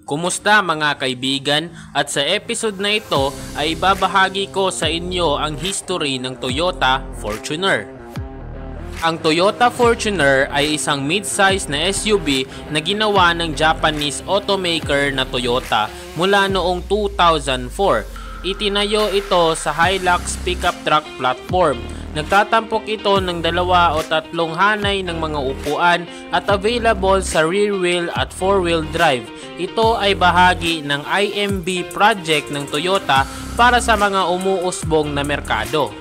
Kumusta mga kaibigan? At sa episode na ito ay babahagi ko sa inyo ang history ng Toyota Fortuner. Ang Toyota Fortuner ay isang mid-size na SUV na ginawa ng Japanese automaker na Toyota mula noong 2004. Itinayo ito sa Hilux pickup truck platform. Nagtatampok ito ng 2 o 3 hanay ng mga upuan at available sa rear wheel at 4-wheel drive. Ito ay bahagi ng IMB project ng Toyota para sa mga umuusbong na merkado.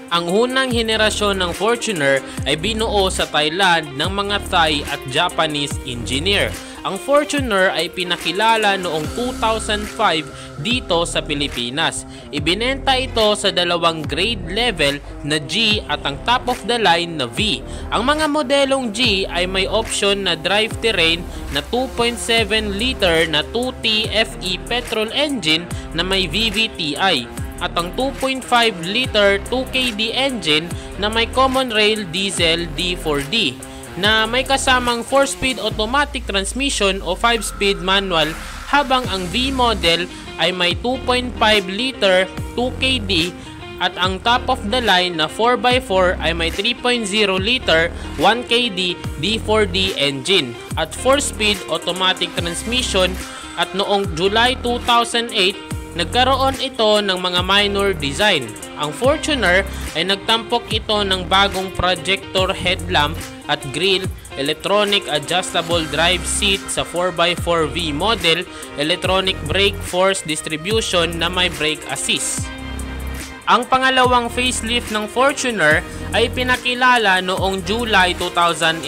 Ang unang henerasyon ng Fortuner ay binuo sa Thailand ng mga Thai at Japanese engineer. Ang Fortuner ay pinakilala noong 2005 dito sa Pilipinas. Ibinenta ito sa dalawang grade level na G at ang top of the line na V. Ang mga modelong G ay may option na drivetrain na 2.7 liter na 2T FE petrol engine na may VVTi at ang 2.5 liter 2KD engine na may common rail diesel D4D na may kasamang 4-speed automatic transmission o 5-speed manual, habang ang V model ay may 2.5 liter 2KD at ang top of the line na 4x4 ay may 3.0 liter 1KD D4D engine at 4-speed automatic transmission. At noong July 2008 nagkaroon ito ng mga minor design. Ang Fortuner ay nagtampok ito ng bagong projector headlamp at grille, electronic adjustable drive seat sa 4x4V model, electronic brake force distribution na may brake assist. Ang pangalawang facelift ng Fortuner ay pinakilala noong July 2011.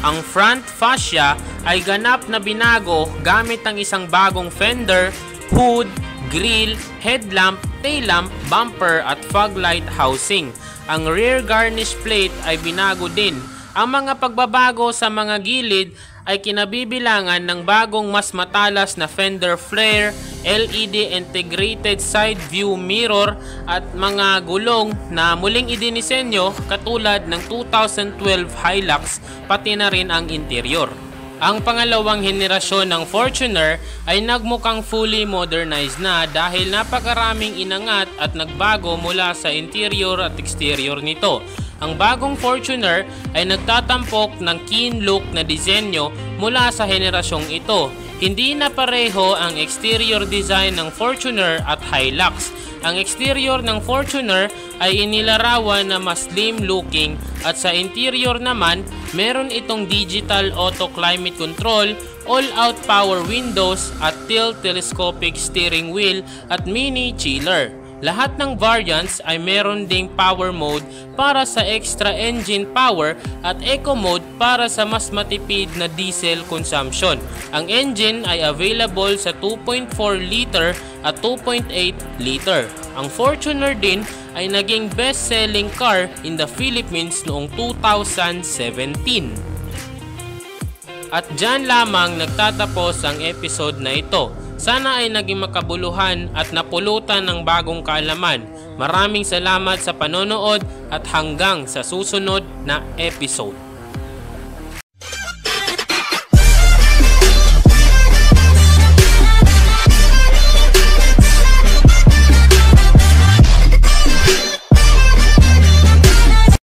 Ang front fascia ay ganap na binago gamit ang isang bagong fender, hood, grille, headlamp, tail lamp, bumper at fog light housing. Ang rear garnish plate ay binago din. Ang mga pagbabago sa mga gilid ay kinabibilangan ng bagong mas matalas na fender flare, LED integrated side view mirror at mga gulong na muling idinisenyo katulad ng 2012 Hilux, pati na rin ang interior. Ang pangalawang henerasyon ng Fortuner ay nagmukhang fully modernized na dahil napakaraming inangat at nagbago mula sa interior at exterior nito. Ang bagong Fortuner ay nagtatampok ng keen look na disenyo mula sa henerasyong ito. Hindi na pareho ang exterior design ng Fortuner at Hilux. Ang exterior ng Fortuner ay inilarawan na mas slim looking at sa interior naman meron itong digital auto climate control, all-out power windows at tilt telescopic steering wheel at mini chiller. Lahat ng variants ay meron ding power mode para sa extra engine power at eco mode para sa mas matipid na diesel consumption. Ang engine ay available sa 2.4 liter at 2.8 liter. Ang Fortuner din ay naging best-selling car in the Philippines noong 2017. At dyan lamang nagtatapos ang episode na ito. Sana ay naging makabuluhan at napulutan ng bagong kaalaman. Maraming salamat sa panonood at hanggang sa susunod na episode.